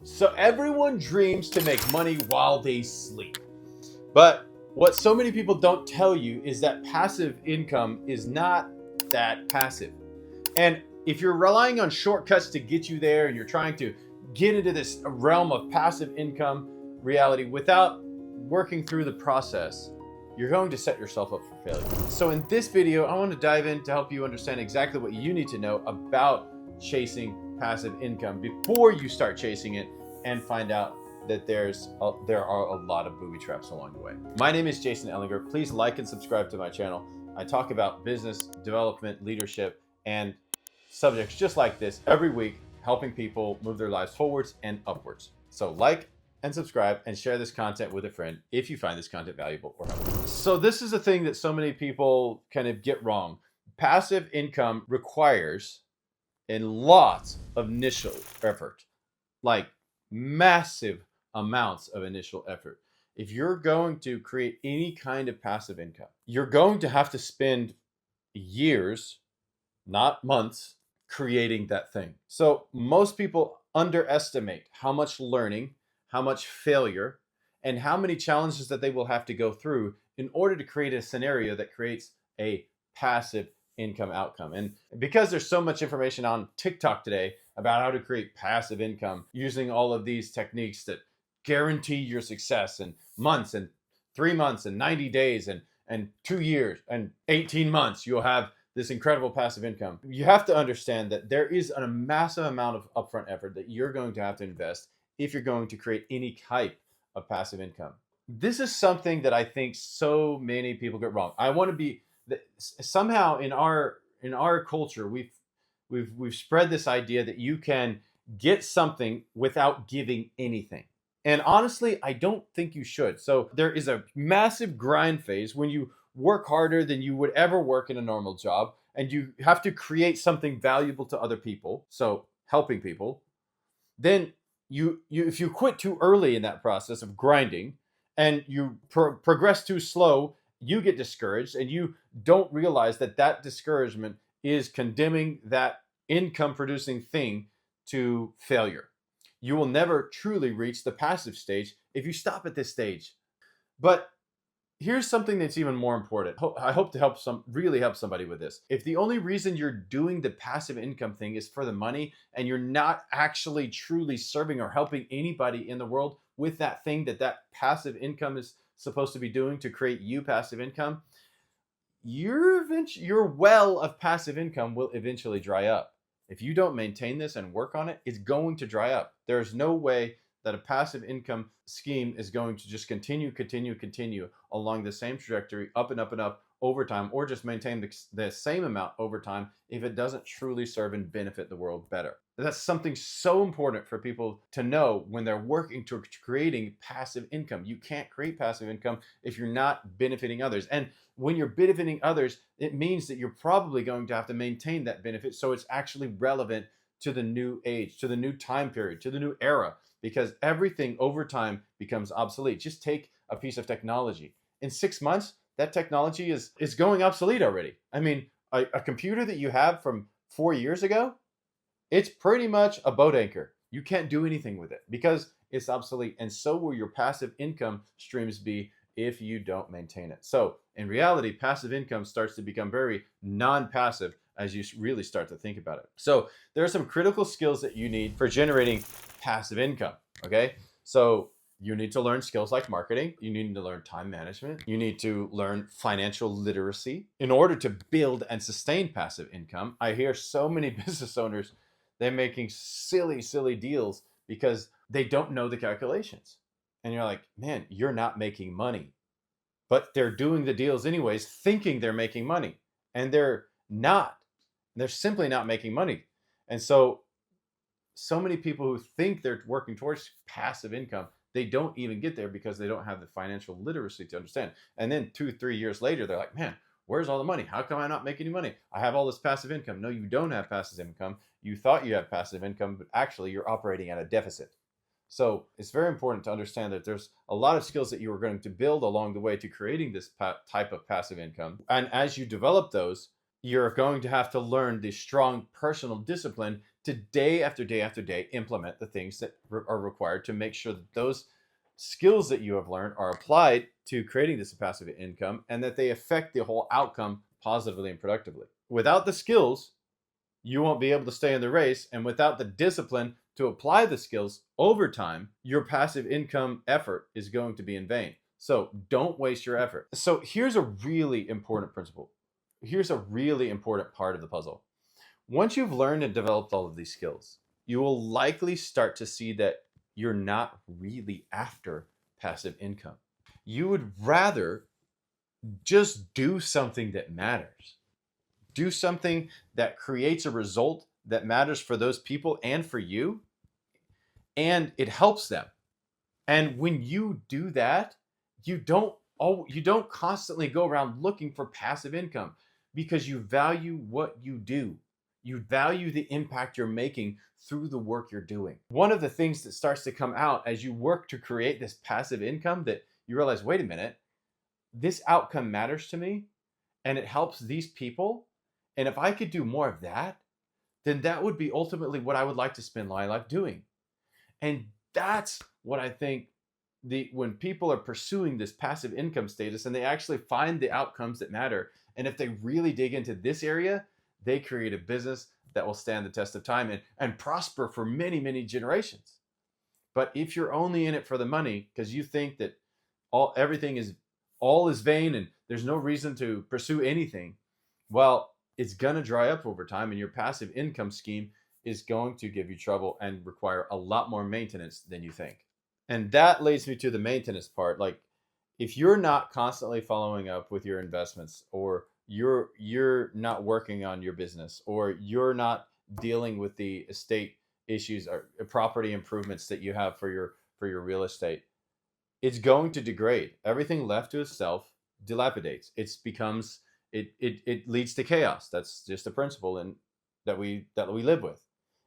So everyone dreams to make money while they sleep. But what so many people don't tell you is that passive income is not that passive. And if you're relying on shortcuts to get you there and you're trying to get into this realm of passive income reality without working through the process, you're going to set yourself up for failure. So in this video, I want to dive in to help you understand exactly what you need to know about chasing passive income before you start chasing it and find out that there are a lot of booby traps along the way. My name is Jason Ellinger. Please like and subscribe to my channel. I talk about business, development, leadership, and subjects just like this every week, helping people move their lives forwards and upwards. So like and subscribe and share this content with a friend if you find this content valuable or helpful. So this is a thing that so many people kind of get wrong. Passive income requires a lot of initial effort, like massive amounts of initial effort. If you're going to create any kind of passive income, you're going to have to spend years, not months, creating that thing. So most people underestimate how much learning, how much failure, and how many challenges that they will have to go through in order to create a scenario that creates a passive income outcome. And because there's so much information on TikTok today about how to create passive income using all of these techniques that guarantee your success in months and 3 months and 90 days and 2 years and 18 months, you'll have this incredible passive income. You have to understand that there is a massive amount of upfront effort that you're going to have to invest if you're going to create any type of passive income. This is something that I think so many people get wrong. I want to be somehow in our culture we've spread this idea that you can get something without giving anything. And honestly, I don't think you should. So there is a massive grind phase when you work harder than you would ever work in a normal job, and you have to create something valuable to other people, so helping people. Then you if you quit too early in that process of grinding and you progress too slow, you get discouraged and you don't realize that that discouragement is condemning that income producing thing to failure. You will never truly reach the passive stage if you stop at this stage. But here's something that's even more important. I hope to really help somebody with this. If the only reason you're doing the passive income thing is for the money and you're not actually truly serving or helping anybody in the world with that thing that passive income is supposed to be doing to create you passive income, your well of passive income will eventually dry up. If you don't maintain this and work on it, it's going to dry up. There's no way that a passive income scheme is going to just continue along the same trajectory, up and up and up over time, or just maintain the same amount over time if it doesn't truly serve and benefit the world better. That's something so important for people to know when they're working to creating passive income. You can't create passive income if you're not benefiting others. And when you're benefiting others, it means that you're probably going to have to maintain that benefit so it's actually relevant to the new age, to the new time period, to the new era, because everything over time becomes obsolete. Just take a piece of technology. In 6 months, that technology is going obsolete already. I mean, a computer that you have from 4 years ago, it's pretty much a boat anchor. You can't do anything with it because it's obsolete. And so will your passive income streams be if you don't maintain it. So in reality, passive income starts to become very non-passive as you really start to think about it. So there are some critical skills that you need for generating passive income. Okay. So you need to learn skills like marketing. You need to learn time management. You need to learn financial literacy in order to build and sustain passive income. I hear so many business owners, they're making silly deals because they don't know the calculations. And you're like, man, you're not making money. But they're doing the deals anyways, thinking they're making money. And they're not. They're simply not making money. And so many people who think they're working towards passive income, they don't even get there because they don't have the financial literacy to understand. And then 2-3 years later, they're like, man, where's all the money? How come I'm not making any money? I have all this passive income. No, you don't have passive income. You thought you had passive income, but actually you're operating at a deficit. So it's very important to understand that there's a lot of skills that you are going to build along the way to creating this type of passive income. And as you develop those, you're going to have to learn the strong personal discipline to day after day after day implement the things that are required to make sure that those skills that you have learned are applied to creating this passive income and that they affect the whole outcome positively and productively. Without the skills, you won't be able to stay in the race. And without the discipline to apply the skills over time, your passive income effort is going to be in vain. So don't waste your effort. So here's a really important principle. Here's a really important part of the puzzle. Once you've learned and developed all of these skills, you will likely start to see that you're not really after passive income. You would rather just do something that matters. Do something that creates a result that matters for those people and for you, and it helps them. And when you do that, you don't constantly go around looking for passive income because you value what you do. You value the impact you're making through the work you're doing. One of the things that starts to come out as you work to create this passive income that you realize, wait a minute, this outcome matters to me and it helps these people. And if I could do more of that, then that would be ultimately what I would like to spend my life doing. And that's what I think when people are pursuing this passive income status and they actually find the outcomes that matter. And if they really dig into this area, they create a business that will stand the test of time and prosper for many, many generations. But if you're only in it for the money because you think that all is vain and there's no reason to pursue anything, well, it's going to dry up over time and your passive income scheme is going to give you trouble and require a lot more maintenance than you think. And that leads me to the maintenance part. Like, if you're not constantly following up with your investments, or you're not working on your business, or you're not dealing with the estate issues or property improvements that you have for your real estate, it's going to degrade. Everything left to itself dilapidates. It leads to chaos. That's just a principle and that we live with.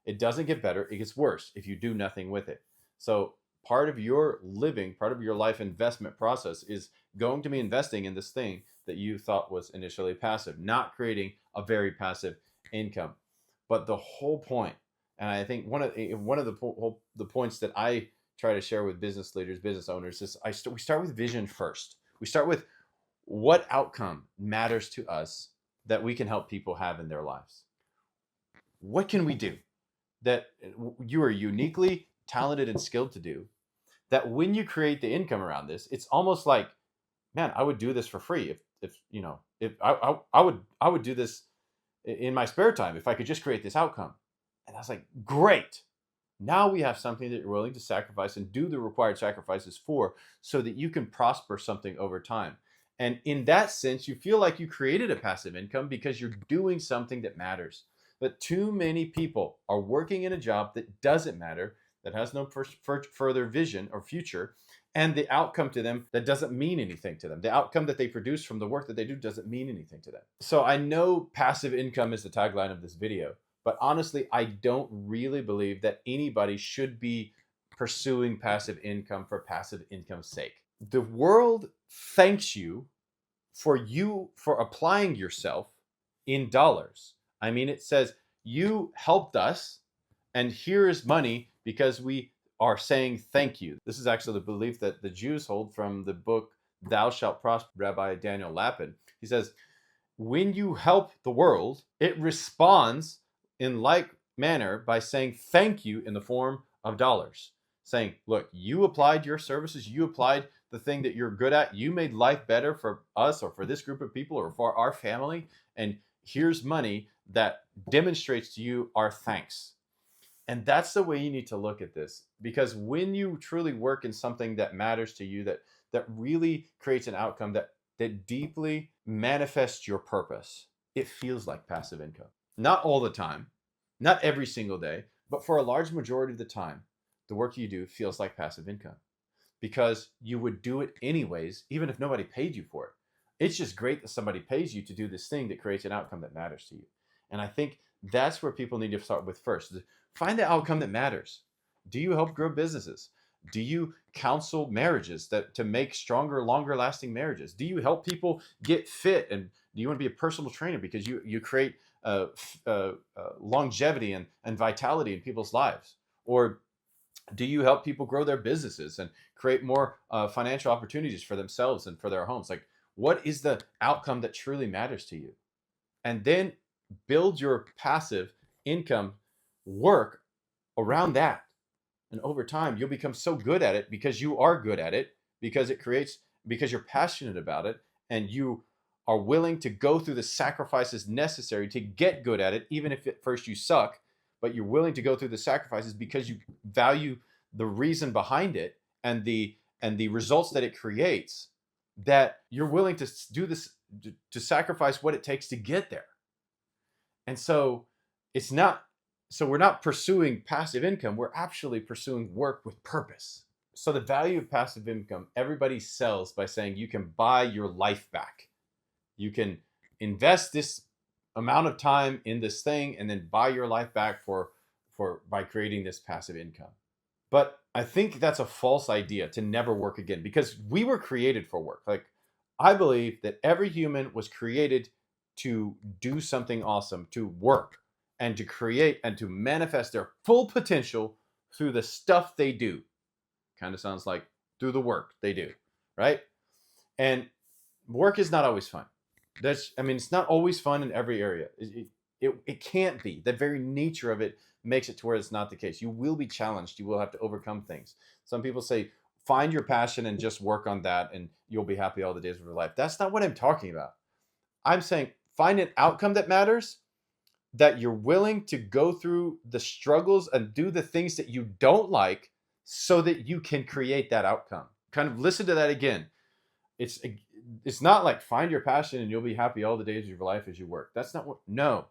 It doesn't get better, it gets worse if you do nothing with it. So part of your life investment process is going to be investing in this thing that you thought was initially passive, not creating a very passive income. But the whole point, and I think one of the points that I try to share with business leaders, business owners, is we start with vision first. We start with what outcome matters to us that we can help people have in their lives. What can we do that you are uniquely talented and skilled to do, that when you create the income around this, it's almost like, man, I would do this for free if I would do this in my spare time if I could just create this outcome. And I was like, great. Now we have something that you're willing to sacrifice and do the required sacrifices for, so that you can prosper something over time. And in that sense, you feel like you created a passive income because you're doing something that matters. But too many people are working in a job that doesn't matter, that has no further vision or future, and the outcome to them that doesn't mean anything to them. The outcome that they produce from the work that they do doesn't mean anything to them. So I know passive income is the tagline of this video, but honestly, I don't really believe that anybody should be pursuing passive income for passive income's sake. The world thanks you for applying yourself in dollars. I mean, it says you helped us and here is money because we are saying thank you. This is actually the belief that the Jews hold from the book Thou Shalt Prosper, Rabbi Daniel Lapin. He says, when you help the world, it responds in like manner by saying thank you in the form of dollars. Saying, look, you applied your services, you applied the thing that you're good at, you made life better for us or for this group of people or for our family, and here's money that demonstrates to you our thanks. And that's the way you need to look at this, because when you truly work in something that matters to you, that really creates an outcome that deeply manifests your purpose, it feels like passive income. Not all the time, not every single day, but for a large majority of the time, the work you do feels like passive income because you would do it anyways, even if nobody paid you for it. It's just great that somebody pays you to do this thing that creates an outcome that matters to you. And I think that's where people need to start with first. Find the outcome that matters. Do you help grow businesses? Do you counsel marriages to make stronger, longer lasting marriages? Do you help people get fit? And do you want to be a personal trainer because you create longevity and vitality in people's lives? Or do you help people grow their businesses and create more financial opportunities for themselves and for their homes? Like, what is the outcome that truly matters to you? And then build your passive income work around that. And over time, you'll become so good at it because you are good at it, because you're passionate about it, and you are willing to go through the sacrifices necessary to get good at it, even if at first you suck, but you're willing to go through the sacrifices because you value the reason behind it and the results that it creates, that you're willing to do this, to sacrifice what it takes to get there. And so it's not, so we're not pursuing passive income, we're actually pursuing work with purpose. So the value of passive income, everybody sells by saying you can buy your life back. You can invest this amount of time in this thing and then buy your life back for by creating this passive income. But I think that's a false idea, to never work again, because we were created for work. Like, I believe that every human was created to do something awesome, to work and to create and to manifest their full potential through the stuff they do. Kind of sounds like through the work they do, right? And work is not always fun. It's not always fun in every area. It can't be. The very nature of it makes it to where it's not the case. You will be challenged. You will have to overcome things. Some people say, find your passion and just work on that and you'll be happy all the days of your life. That's not what I'm talking about. I'm saying find an outcome that matters, that you're willing to go through the struggles and do the things that you don't like so that you can create that outcome. Kind of listen to that again. It's not like find your passion and you'll be happy all the days of your life as you work. That's not what, no.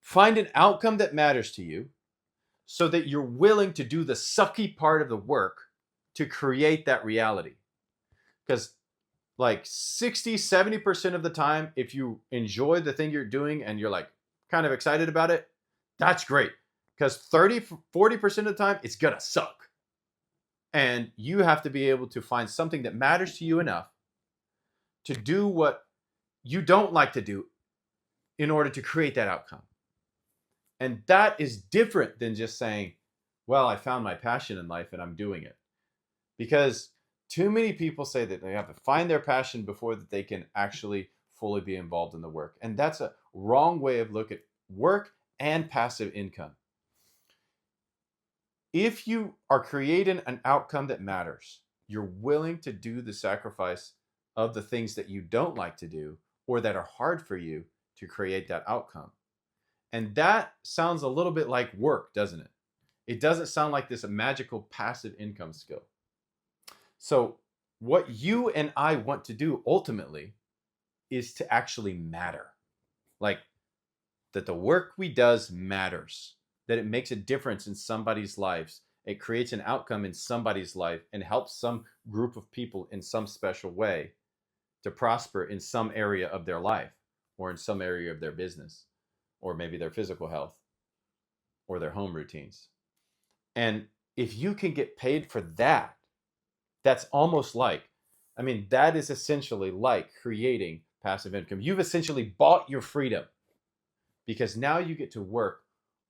Find an outcome that matters to you so that you're willing to do the sucky part of the work to create that reality. Because like 60-70% of the time, if you enjoy the thing you're doing and you're like kind of excited about it, that's great. Because 30-40% of the time, it's gonna suck. And you have to be able to find something that matters to you enough to do what you don't like to do in order to create that outcome. And that is different than just saying, well, I found my passion in life and I'm doing it. Because too many people say that they have to find their passion before that they can actually fully be involved in the work. And that's a wrong way of looking at work and passive income. If you are creating an outcome that matters, you're willing to do the sacrifice of the things that you don't like to do or that are hard for you to create that outcome. And that sounds a little bit like work, doesn't it? It doesn't sound like this magical passive income skill. So what you and I want to do ultimately is to actually matter. Like, that the work we does matters, that it makes a difference in somebody's lives. It creates an outcome in somebody's life and helps some group of people in some special way to prosper in some area of their life or in some area of their business or maybe their physical health or their home routines. And if you can get paid for that, that's almost like, that is essentially like creating passive income. You've essentially bought your freedom because now you get to work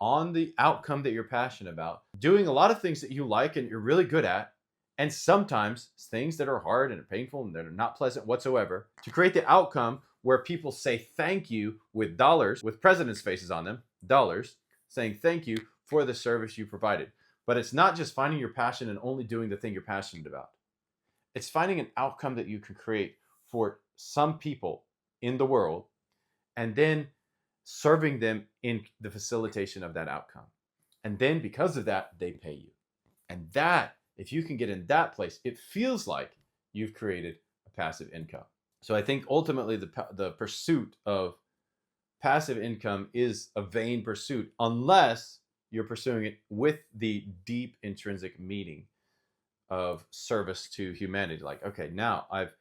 on the outcome that you're passionate about, doing a lot of things that you like and you're really good at, and sometimes things that are hard and painful and that are not pleasant whatsoever, to create the outcome where people say thank you with dollars, with presidents' faces on them, dollars, saying thank you for the service you provided. But it's not just finding your passion and only doing the thing you're passionate about. It's finding an outcome that you can create for some people in the world and then serving them in the facilitation of that outcome. And then because of that, they pay you. And that, if you can get in that place, it feels like you've created a passive income. So I think ultimately the pursuit of passive income is a vain pursuit unless you're pursuing it with the deep intrinsic meaning of service to humanity. Like, okay, now I've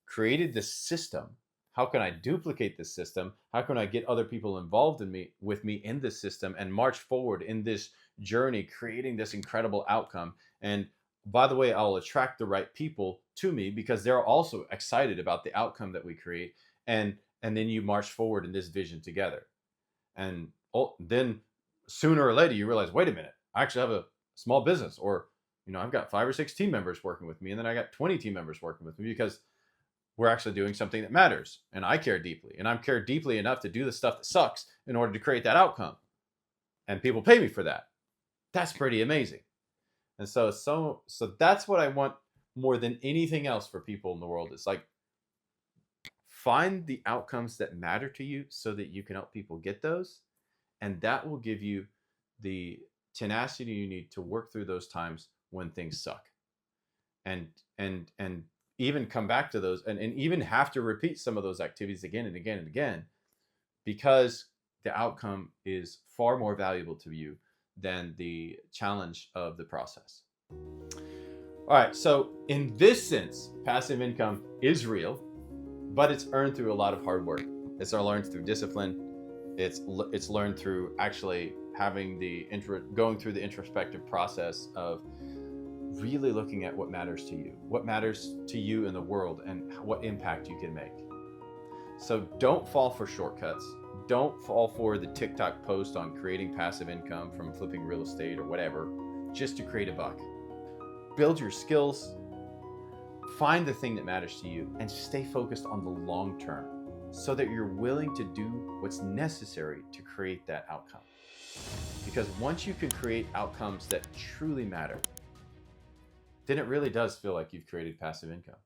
created this system. How can I duplicate this system? How can I get other people involved with me in this system and march forward in this journey, creating this incredible outcome? And by the way, I'll attract the right people to me because they're also excited about the outcome that we create. And And then you march forward in this vision together. And then sooner or later you realize, wait a minute, I actually have a small business, or I've got 5 or 6 team members working with me, and then I got 20 team members working with me, because we're actually doing something that matters, and I care deeply, and I'm cared deeply enough to do the stuff that sucks in order to create that outcome, and people pay me for that. That's pretty amazing. And so that's what I want more than anything else for people in the world. It's like, find the outcomes that matter to you so that you can help people get those, and that will give you the tenacity you need to work through those times when things suck, and even come back to those, and even have to repeat some of those activities again and again and again, because the outcome is far more valuable to you than the challenge of the process. All right, so in this sense, passive income is real, but it's earned through a lot of hard work. It's learned through discipline. It's learned through actually having going through the introspective process of really looking at what matters to you in the world, and what impact you can make. So don't fall for shortcuts. Don't fall for the TikTok post on creating passive income from flipping real estate or whatever, just to create a buck. Build your skills, find the thing that matters to you, and stay focused on the long term, so that you're willing to do what's necessary to create that outcome. Because once you can create outcomes that truly matter, then it really does feel like you've created passive income.